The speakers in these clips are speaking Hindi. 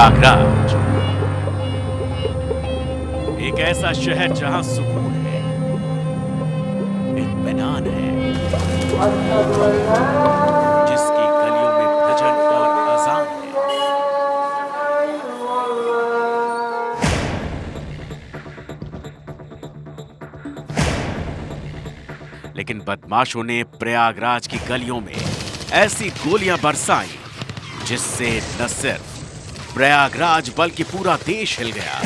प्रयागराज, एक ऐसा शहर जहां सुकून है, इत्मीनान है, जिसकी गलियों में भजन और अजान है। लेकिन बदमाशों ने प्रयागराज की गलियों में ऐसी गोलियां बरसाई जिससे न सिर्फ प्रयागराज बल्कि पूरा देश हिल गया।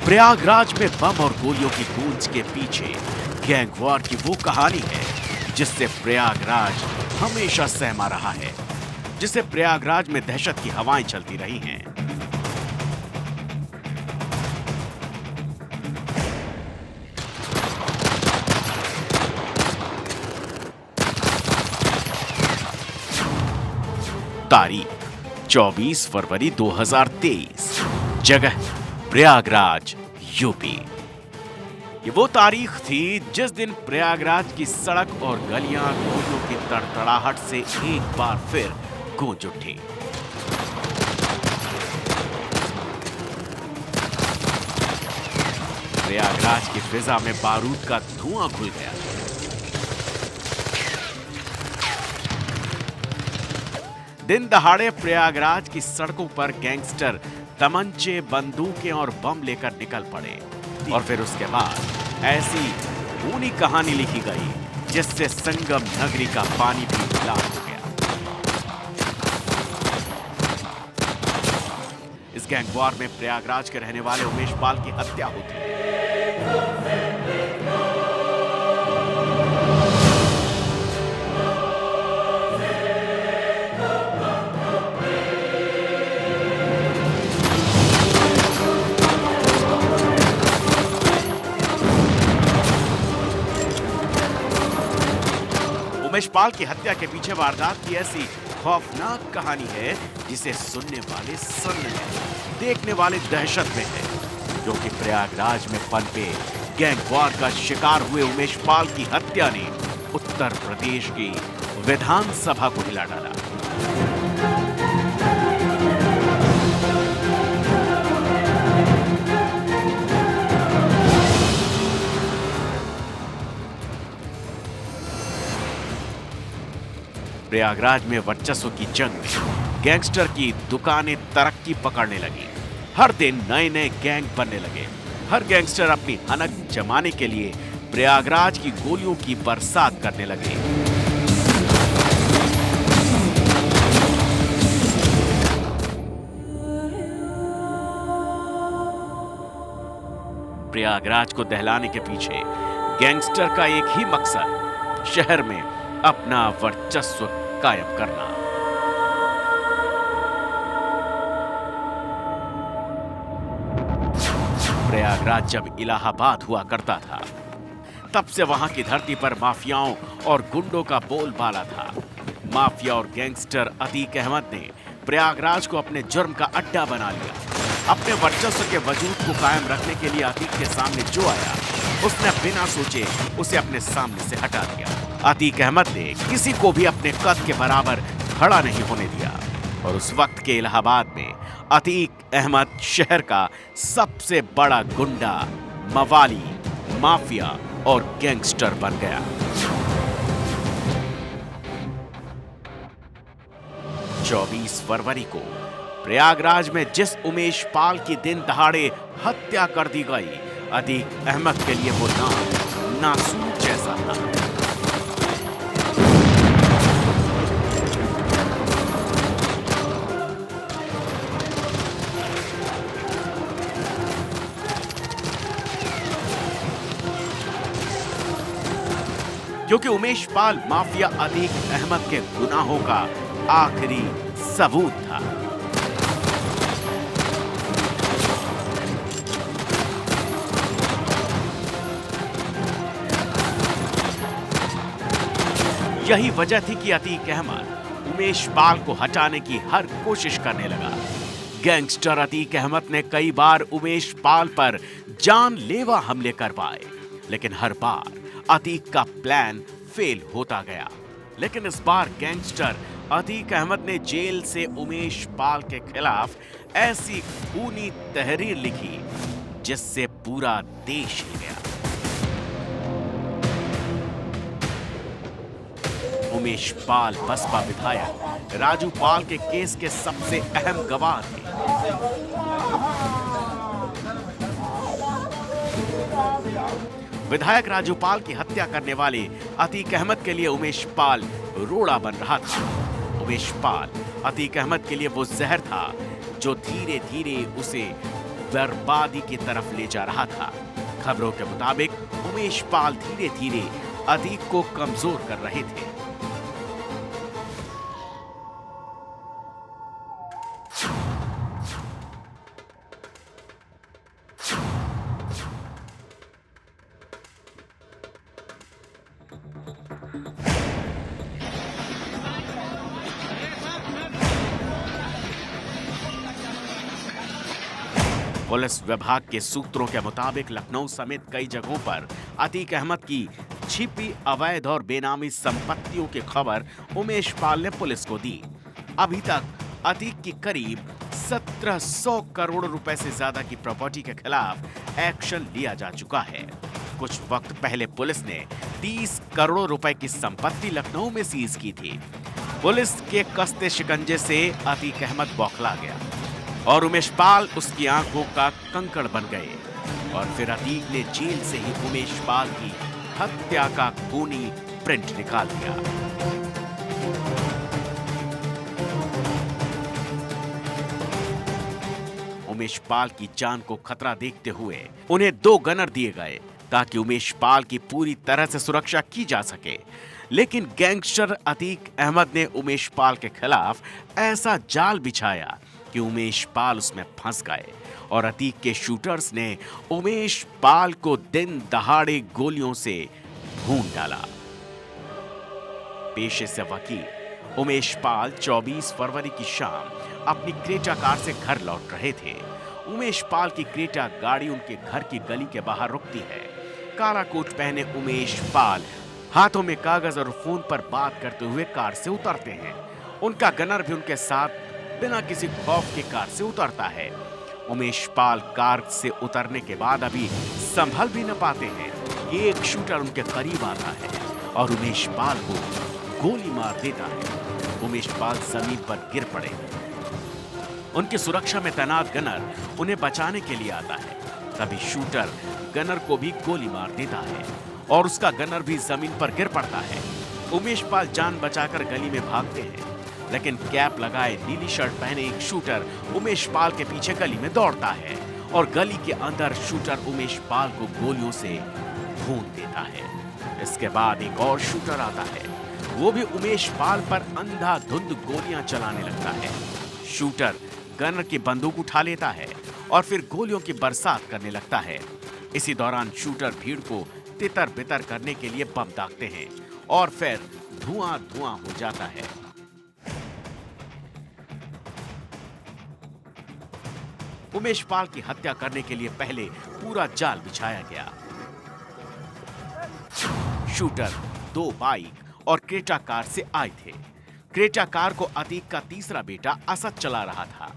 प्रयागराज में बम और गोलियों की गूंज के पीछे गैंग वॉर की वो कहानी है जिससे प्रयागराज हमेशा सहमा रहा है, जिससे प्रयागराज में दहशत की हवाएं चलती रही हैं। तारीख 24 फरवरी 2023, जगह प्रयागराज, यूपी। ये वो तारीख थी जिस दिन प्रयागराज की सड़क और गलियां गोलियों की तड़तड़ाहट से एक बार फिर गूंज उठी। प्रयागराज की फिजा में बारूद का धुआं घुल गया। दिन दहाड़े प्रयागराज की सड़कों पर गैंगस्टर तमंचे, बंदूकें और बम लेकर निकल पड़े और फिर उसके बाद ऐसी पूरी कहानी लिखी गई जिससे संगम नगरी का पानी भी लाल हो गया। इस गैंग वॉर में प्रयागराज के रहने वाले उमेश पाल की हत्या होती है। उमेश पाल की हत्या के पीछे वारदात की ऐसी खौफनाक कहानी है जिसे सुनने वाले सन्न हैं, देखने वाले दहशत में हैं, क्योंकि प्रयागराज में पनपे गैंग वॉर का शिकार हुए उमेश पाल की हत्या ने उत्तर प्रदेश की विधानसभा को हिला डाला। प्रयागराज में वर्चस्व की जंग में गैंगस्टर की दुकानें तरक्की पकड़ने लगी। हर दिन नए नए गैंग बनने लगे। हर गैंगस्टर अपनी हनक जमाने के लिए प्रयागराज की गोलियों की बरसात करने लगे। प्रयागराज को दहलाने के पीछे गैंगस्टर का एक ही मकसद, शहर में अपना वर्चस्व कायम करना। प्रयागराज जब इलाहाबाद हुआ करता था, तब से वहां की धरती पर माफियाओं और गुंडों का बोलबाला था। माफिया और गैंगस्टर अतीक अहमद ने प्रयागराज को अपने जुर्म का अड्डा बना लिया। अपने वर्चस्व के वजूद को कायम रखने के लिए अतीक के सामने जो आया, उसने बिना सोचे उसे अपने सामने से हटा दिया। अतीक अहमद ने किसी को भी अपने कद के बराबर खड़ा नहीं होने दिया और उस वक्त के इलाहाबाद में अतीक अहमद शहर का सबसे बड़ा गुंडा, मवाली, माफिया और गैंगस्टर बन गया। चौबीस फरवरी को प्रयागराज में जिस उमेश पाल की दिन दहाड़े हत्या कर दी गई, अतीक अहमद के लिए वो नाम नासूर जैसा था। क्योंकि उमेश पाल माफिया अतीक अहमद के गुनाहों का आखिरी सबूत था। यही वजह थी कि अतीक अहमद उमेश पाल को हटाने की हर कोशिश करने लगा। गैंगस्टर अतीक अहमद ने कई बार उमेश पाल पर जानलेवा हमले करवाए, लेकिन हर बार अतीक का प्लान फेल होता गया। लेकिन इस बार गैंगस्टर अतीक अहमद ने जेल से उमेश पाल के खिलाफ ऐसी खूनी तहरीर लिखी जिससे पूरा देश हिल गया। उमेश पाल बसपा विधायक राजू पाल के केस के सबसे अहम गवाह थे। विधायक राजू पाल की हत्या करने वाले अतीक अहमद के लिए उमेश पाल रोड़ा बन रहा था। उमेश पाल अतीक अहमद के लिए वो जहर था जो धीरे धीरे उसे बर्बादी की तरफ ले जा रहा था। खबरों के मुताबिक उमेश पाल धीरे धीरे अतीक को कमजोर कर रहे थे। पुलिस विभाग के सूत्रों के मुताबिक लखनऊ समेत कई जगहों पर अतीक अहमद की छिपी अवैध और बेनामी संपत्तियों की खबर उमेश पाल ने पुलिस को दी। अभी तक अतीक की करीब 1700 करोड़ रुपए से ज्यादा की प्रॉपर्टी के खिलाफ एक्शन लिया जा चुका है। कुछ वक्त पहले पुलिस ने 30 करोड़ रुपए की संपत्ति लखनऊ में सीज की थी। पुलिस के कसते शिकंजे से अतीक अहमद बौखला गया और उमेश पाल उसकी आंखों का कंकड़ बन गए। और फिर अतीक ने जेल से ही उमेश पाल की हत्या का खूनी प्रिंट निकाल दिया। उमेश पाल की जान को खतरा देखते हुए उन्हें 2 गनर दिए गए ताकि उमेश पाल की पूरी तरह से सुरक्षा की जा सके। लेकिन गैंगस्टर अतीक अहमद ने उमेश पाल के खिलाफ ऐसा जाल बिछाया कि उमेश पाल उसमें फंस गए और अतीक के शूटर्स ने उमेश पाल को दिन दहाड़े गोलियों से भून डाला। पेशे से वकील उमेश पाल 24 फरवरी की शाम अपनी क्रेटा कार से घर लौट रहे थे। उमेश पाल की क्रेटा गाड़ी उनके घर की गली के बाहर रुकती है। काला कोट पहने उमेश पाल हाथों में कागज और फोन पर बात करते हुए कार से उतरते हैं। उनका गनर भी उनके साथ बिना किसी खौफ के कार से उतरता है। उमेश पाल कार से उतरने के बाद अभी संभल भी न पाते हैं कि एक शूटर उनके करीब आता है और उमेश पाल को गोली मार देता है। उमेश पाल जमीन पर गिर पड़े। उनकी सुरक्षा में तैनात गनर उन्हें बचाने के लिए आता है। तभी शूटर गनर को भी गोली मार देता है और उसका गनर भी जमीन पर गिर पड़ता है। उमेश पाल जान बचाकर गली में भागते हैं, लेकिन कैप लगाए नीली शर्ट पहने एक शूटर उमेश पाल के पीछे गली में दौड़ता है और गली के अंदर शूटर उमेश पाल को गोलियों से भून देता है। इसके बाद एक और शूटर आता है, वो भी उमेश पाल पर अंधाधुंध गोलियां चलाने लगता है। शूटर गनर की बंदूक उठा लेता है और फिर गोलियों की बरसात करने लगता है। इसी दौरान शूटर भीड़ को तितर बितर करने के लिए बम दागते हैं और फिर धुआं धुआं हो जाता है। उमेश पाल की हत्या करने के लिए पहले पूरा जाल बिछाया गया। शूटर 2 बाइक और क्रेटा कार से आए थे। क्रेटा कार को अतीक का तीसरा बेटा असद चला रहा था।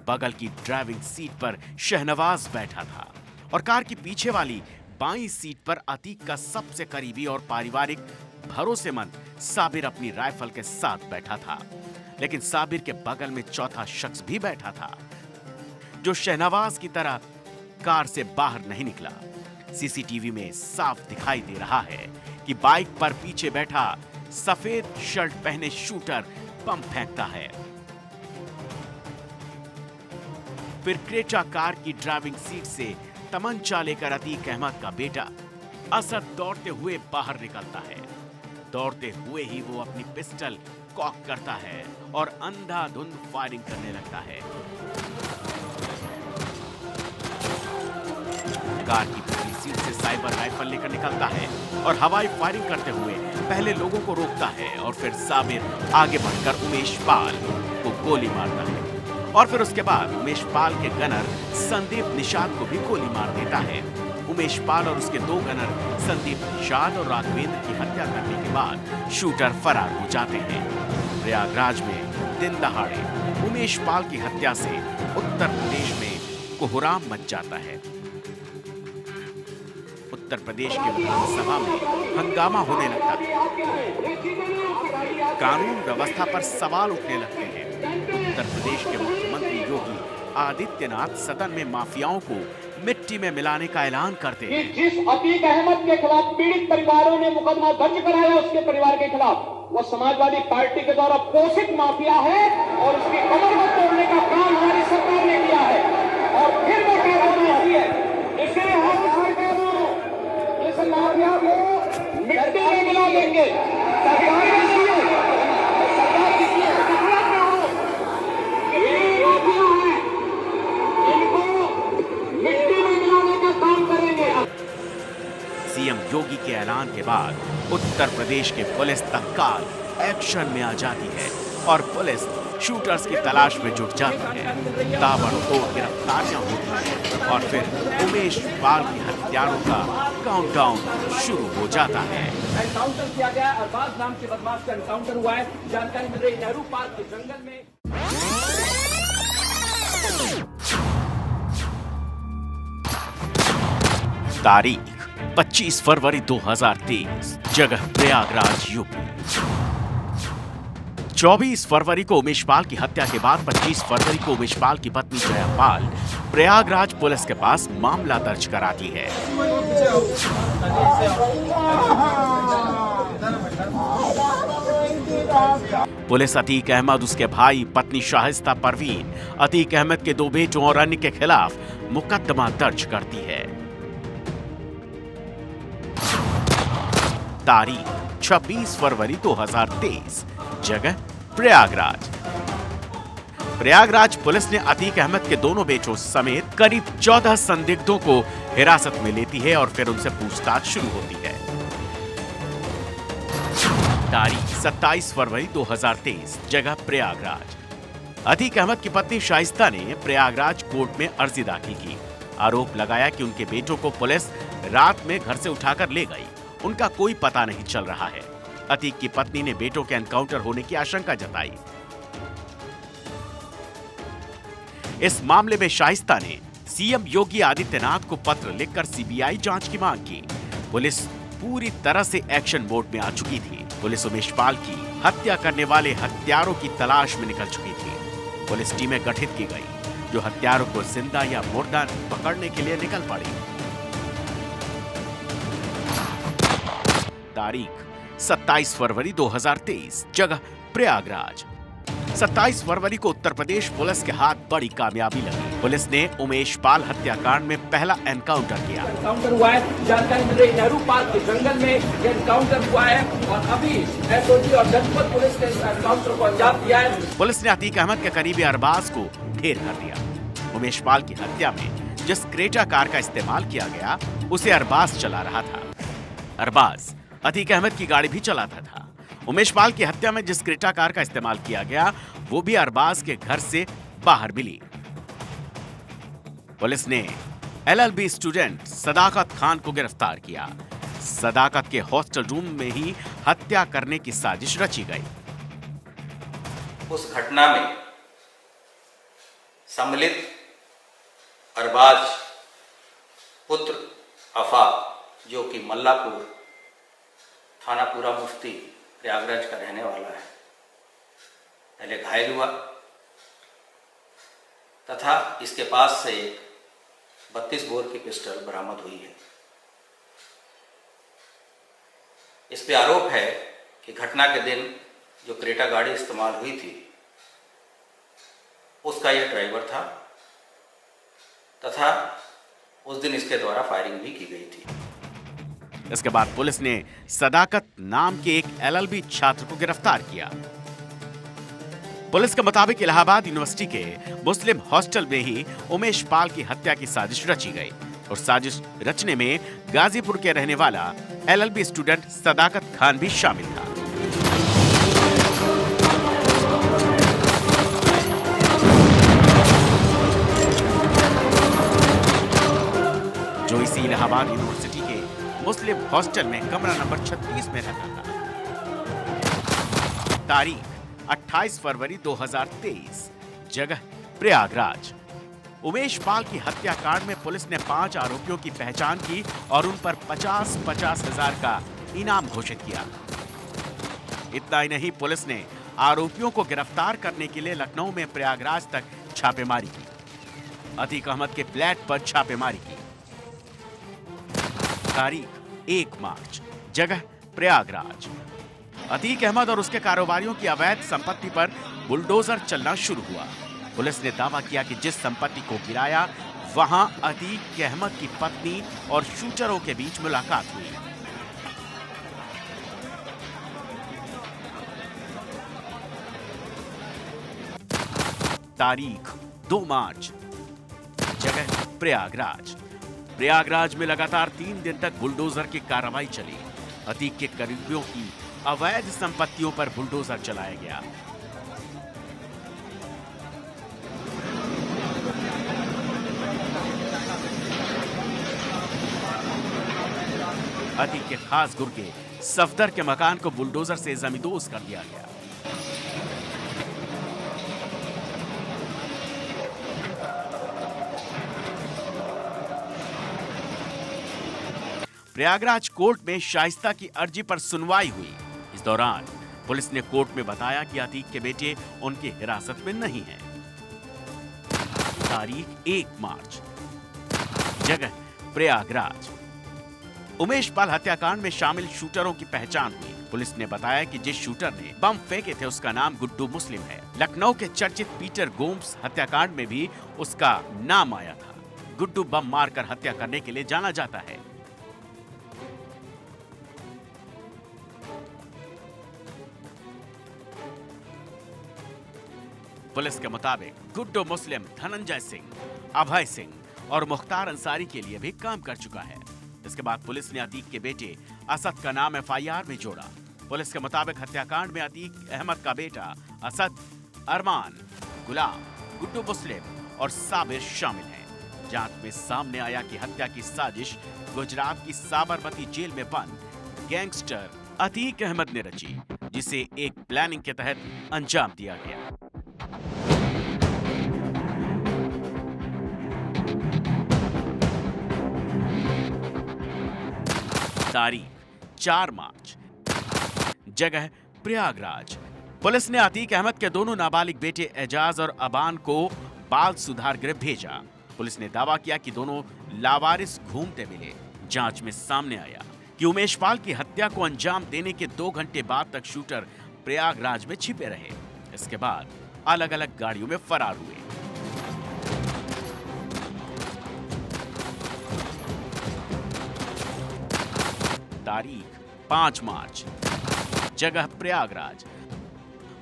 बगल की ड्राइविंग सीट पर शहनवाज बैठा था और कार की पीछे वाली बाईं सीट पर अतीक का सबसे करीबी और पारिवारिक भरोसेमंद साबिर अपनी राइफल के साथ बैठा था। लेकिन साबिर के बगल में चौथा शख्स भी बैठा था जो शहनवाज की तरह कार से बाहर नहीं निकला। सीसीटीवी में साफ दिखाई दे रहा है कि बाइक पर पीछे बैठा सफेद शर्ट पहने शूटर बम फेंकता है। फिर क्रेटा कार की ड्राइविंग सीट से तमंचा लेकर अतीक अहमद का बेटा असद दौड़ते हुए बाहर निकलता है। दौड़ते हुए ही वो अपनी पिस्टल कॉक करता है और अंधाधुंध फायरिंग करने लगता है। कार की पिछली सीट से साइबर राइफल लेकर निकलता है और हवाई फायरिंग करते हुए पहले लोगों को रोकता है और फिर साबिर आगे बढ़कर उमेश पाल को गोली मारता है और फिर उसके बाद उमेश पाल के गनर संदीप निषाद को भी गोली मार देता है। उमेश पाल और उसके 2 गनर संदीप निषाद और राघवेंद्र की हत्या करने के बाद शूटर फरार हो जाते हैं। प्रयागराज में दिन दहाड़े उमेश पाल की हत्या से उत्तर प्रदेश में कोहराम मच जाता है। उत्तर प्रदेश की विधानसभा में हंगामा होने लगता है। कानून व्यवस्था पर सवाल उठने लगते हैं। उत्तर प्रदेश के मुख्यमंत्री योगी आदित्यनाथ सदन में माफियाओं को मिट्टी में मिलाने का ऐलान करते हैं। जिस अतीक अहमद के खिलाफ पीड़ित परिवारों ने मुकदमा दर्ज कराया उसके परिवार के खिलाफ, वो समाजवादी पार्टी के द्वारा पोषित माफिया है और उसकी कमर को तोड़ने का काम हमारी सरकार ने किया है। और फिर वो कार्रवाई है, इसलिए हम सरकारों इस माफिया को मिट्टी में मिला देंगे। सरकार सीएम योगी के ऐलान के बाद उत्तर प्रदेश के पुलिस तत्काल एक्शन में आ जाती है और पुलिस शूटर्स की तलाश में जुट जाती है। ताबड़तोड़ गिरफ्तारियां होती हैं और फिर उमेश पाल की हत्यारों का काउंटडाउन शुरू हो जाता है। एनकाउंटर किया गया, अरबाज नाम के बदमाश का एनकाउंटर हुआ है। जानकारी मिल रही है नेहरू पार्क के जंगल में। तारीख 25 फरवरी 2023, जगह प्रयागराज यूपी। 24 फरवरी को उमेश पाल की हत्या के बाद 25 फरवरी को उमेश पाल की पत्नी जया पाल प्रयागराज पुलिस के पास मामला दर्ज कराती है। पुलिस अतीक अहमद, उसके भाई, पत्नी शाहिस्ता परवीन, अतीक अहमद के 2 बेटों और अन्य के खिलाफ मुकदमा दर्ज करती है। तारीख 26 फरवरी 2023, जगह प्रयागराज। प्रयागराज पुलिस ने अतीक अहमद के दोनों बेटों समेत करीब 14 संदिग्धों को हिरासत में लेती है और फिर उनसे पूछताछ शुरू होती है। तारीख 27 फरवरी 2023, जगह प्रयागराज। अतीक अहमद की पत्नी शाइस्ता ने प्रयागराज कोर्ट में अर्जी दाखिल की। आरोप लगाया कि उनके बेटों को पुलिस रात में घर से उठाकर ले गई, उनका कोई पता नहीं चल रहा है। अतीक की पत्नी ने बेटों के एनकाउंटर होने की आशंका जताई। इस मामले में शाइस्ता ने सीएम योगी आदित्यनाथ को पत्र लिखकर सीबीआई जांच की मांग की। पुलिस पूरी तरह से एक्शन मोड में आ चुकी थी। पुलिस उमेश पाल की हत्या करने वाले हत्यारों की तलाश में निकल चुकी थी। पुलिस टीमें गठित की गई जो हत्यारों को जिंदा या मुर्दा पकड़ने के लिए निकल पड़ी। तारीख 27 फरवरी 2023, जगह प्रयागराज। 27 फरवरी को उत्तर प्रदेश पुलिस के हाथ बड़ी कामयाबी लगी। पुलिस ने उमेश पाल हत्याकांड में पहला एनकाउंटर किया। एनकाउंटर हुआ है, जानकारी मिल रही है नेहरू पार्क के जंगल में एनकाउंटर हुआ है और अभी एसओजी और जनपद पुलिस ने एनकाउंटर को अंजाम दिया है। पुलिस ने अतीक अहमद के करीबी अरबाज को ढेर कर दिया। उमेश पाल की हत्या में जिस क्रेटा कार का इस्तेमाल किया गया उसे अरबाज चला रहा था। अरबाज अतीक अहमद की गाड़ी भी चलाता था। उमेश पाल की हत्या में जिस क्रेटा कार का इस्तेमाल किया गया वो भी अरबाज के घर से बाहर मिली। पुलिस ने एलएलबी स्टूडेंट सदाकत खान को गिरफ्तार किया। सदाकत के हॉस्टल रूम में ही हत्या करने की साजिश रची गई। उस घटना में सम्मिलित अरबाज पुत्र आफाक जो कि मल्लापुर थाना पूरा मुफ्ती प्रयागराज का रहने वाला है, पहले घायल हुआ तथा इसके पास से एक 32 बोर की पिस्टल बरामद हुई है। इस पे आरोप है कि घटना के दिन जो क्रेटा गाड़ी इस्तेमाल हुई थी उसका यह ड्राइवर था तथा उस दिन इसके द्वारा फायरिंग भी की गई थी। इसके बाद पुलिस ने सदाकत नाम के एक एलएलबी छात्र को गिरफ्तार किया। पुलिस के मुताबिक इलाहाबाद यूनिवर्सिटी के मुस्लिम हॉस्टल में ही उमेश पाल की हत्या की साजिश रची गई और साजिश रचने में गाजीपुर के रहने वाला एलएलबी स्टूडेंट सदाकत खान भी शामिल था। इसी इलाहाबाद यूनिवर्सिटी के मुस्लिम हॉस्टल में कमरा नंबर 36 में रहता था। तारीख 28 फरवरी 2023, जगह प्रयागराज। उमेश पाल की हत्याकांड में पुलिस ने 5 आरोपियों की पहचान की और उन पर 50-50 हजार का इनाम घोषित किया। इतना ही नहीं, पुलिस ने आरोपियों को गिरफ्तार करने के लिए लखनऊ में प्रयागराज तक छापेमारी की। अतीक अहमद के फ्लैट पर छापेमारी की। तारीख 1 मार्च, जगह प्रयागराज। अतीक अहमद और उसके कारोबारियों की अवैध संपत्ति पर बुलडोजर चलना शुरू हुआ। पुलिस ने दावा किया कि जिस संपत्ति को गिराया वहां अतीक अहमद की पत्नी और शूटरों के बीच मुलाकात हुई। तारीख 2 मार्च, जगह प्रयागराज। प्रयागराज में लगातार 3 दिन तक बुलडोजर की कार्रवाई चली। अतीक के करीबियों की अवैध संपत्तियों पर बुलडोजर चलाया गया। अतीक के खास गुर्गे सफदर के मकान को बुलडोजर से जमींदोज कर दिया गया। प्रयागराज कोर्ट में शाइस्ता की अर्जी पर सुनवाई हुई। इस दौरान पुलिस ने कोर्ट में बताया कि अतीक के बेटे उनकी हिरासत में नहीं हैं। तारीख 1 मार्च, जगह प्रयागराज। उमेश पाल हत्याकांड में शामिल शूटरों की पहचान हुई। पुलिस ने बताया कि जिस शूटर ने बम फेंके थे उसका नाम गुड्डू मुस्लिम है। लखनऊ के चर्चित पीटर गोम्स हत्याकांड में भी उसका नाम आया था। गुड्डू बम मारकर हत्या करने के लिए जाना जाता है। पुलिस के मुताबिक गुड्डू मुस्लिम धनंजय सिंह, अभय सिंह और मुख्तार अंसारी के लिए भी काम कर चुका है। इसके बाद पुलिस ने अतीक के बेटे असद का नाम एफआईआर में जोड़ा। पुलिस के मुताबिक हत्याकांड में अतीक अहमद का बेटा असद, अरमान, गुलाम, गुड्डू मुस्लिम और साबिर शामिल हैं। जांच में सामने आया कि हत्या की साजिश गुजरात की साबरमती जेल में बंद गैंगस्टर अतीक अहमद ने रची, जिसे एक प्लानिंग के तहत अंजाम दिया गया। तारीख 4 मार्च, जगह प्रयागराज। पुलिस ने अतीक अहमद के दोनों नाबालिग बेटे एजाज और अबान को बाल सुधार गृह भेजा। पुलिस ने दावा किया कि दोनों लावारिस घूमते मिले। जांच में सामने आया कि उमेश पाल की हत्या को अंजाम देने के 2 घंटे बाद तक शूटर प्रयागराज में छिपे रहे। इसके बाद अलग अलग गाड़ियों में फरार हुए। तारीख 5 मार्च, जगह प्रयागराज।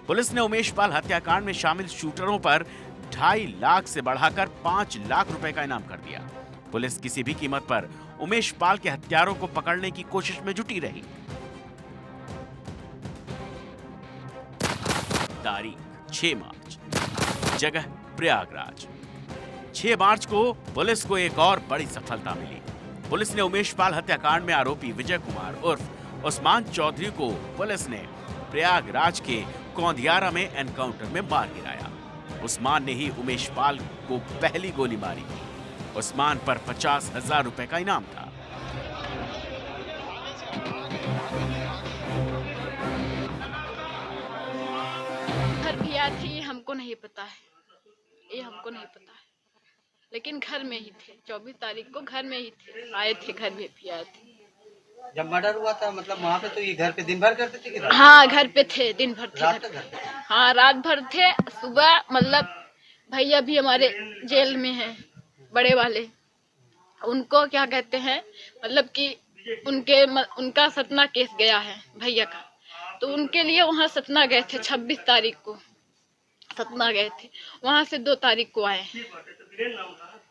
पुलिस ने उमेश पाल हत्याकांड में शामिल शूटरों पर 2.5 लाख से बढ़ाकर 5 लाख रुपए का इनाम कर दिया। पुलिस किसी भी कीमत पर उमेश पाल के हत्यारों को पकड़ने की कोशिश में जुटी रही। तारीख 6 मार्च, जगह प्रयागराज। 6 मार्च को पुलिस को एक और बड़ी सफलता मिली। पुलिस ने उमेश पाल हत्याकांड में आरोपी विजय कुमार उर्फ उस्मान चौधरी को पुलिस ने प्रयागराज के कौंधियारा में एनकाउंटर में मार गिराया। उस्मान ने ही उमेश पाल को पहली गोली मारी। उस्मान पर 50,000 रुपए का इनाम था। घर भी आई थी, हमको नहीं पता है, ये हमको नहीं पता है, लेकिन घर में ही थे। 24 तारीख को घर में ही थे, आए थे घर में भी आए थे। जब मर्डर हुआ था मतलब वहाँ पे तो ये घर पे दिन भर करते थे कि रात? हाँ घर पे थे, दिन भर थे। रात तक घर पे? हाँ रात भर थे। सुबह मतलब भैया भी हमारे जेल में हैं, बड़े वाले, उनको क्या कहते हैं मतलब कि उनका सतना केस गया है भैया का, तो उनके लिए वहाँ सतना गए थे। 26 तारीख को सतना गए थे, वहाँ से 2 तारीख को आए।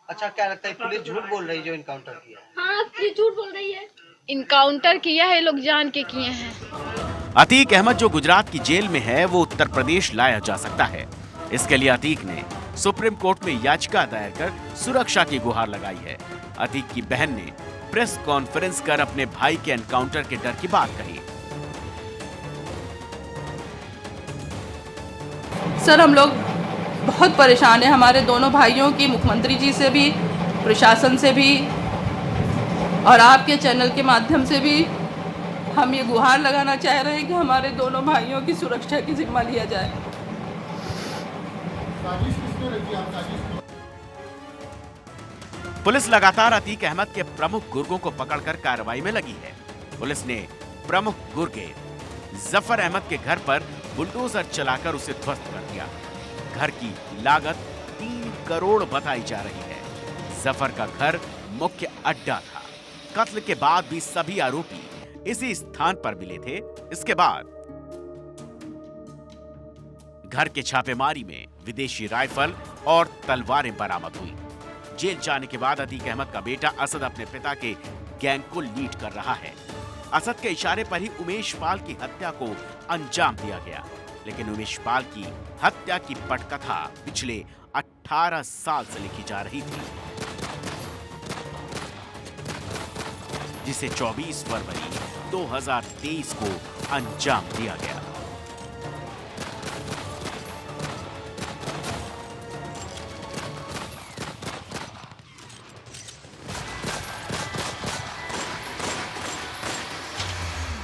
अच्छा, क्या लगता है पुलिस झूठ बोल रही है जो इनकाउंटर किया? हाँ झूठ बोल रही है। इनकाउंटर किया है, लोग जान के किए हैं। अतीक अहमद जो गुजरात की जेल में है वो उत्तर प्रदेश लाया जा सकता है। इसके लिए अतीक ने सुप्रीम कोर्ट में याचिका दायर कर सुरक्षा की गुहार लगाई है। अतीक की बहन ने प्रेस कॉन्फ्रेंस कर अपने भाई के एनकाउंटर के डर की बात कही। सर, हम लोग बहुत परेशान हैं, हमारे दोनों भाइयों की, मुख्यमंत्री जी से भी, प्रशासन से भी और आपके चैनल के माध्यम से भी हम ये गुहार लगाना चाह रहे हैं कि हमारे दोनों भाइयों की सुरक्षा की जिम्मा लिया जाए। पुलिस लगातार अतीक अहमद के प्रमुख गुर्गों को पकड़कर कार्रवाई में लगी है। पुलिस ने प्रमुख गुर्गे जफर अहमद के घर पर बुलडोजर चलाकर उसे ध्वस्त कर दिया। घर की लागत 3 करोड़ बताई जा रही है। जफर का घर मुख्य अड्डा था। कत्ल के बाद भी सभी आरोपी इसी स्थान पर मिले थे। इसके बाद घर के छापेमारी में विदेशी राइफल और तलवारें बरामद हुई। जेल जाने के बाद अतीक अहमद का बेटा असद अपने पिता के गैंग को लीड कर रहा है। असद के इशारे पर ही उमेश पाल की हत्या को अंजाम दिया गया, लेकिन उमेश पाल की हत्या की पटकथा पिछले 18 साल से लिखी जा रही थी, जिसे 24 फरवरी 2023 को अंजाम दिया गया।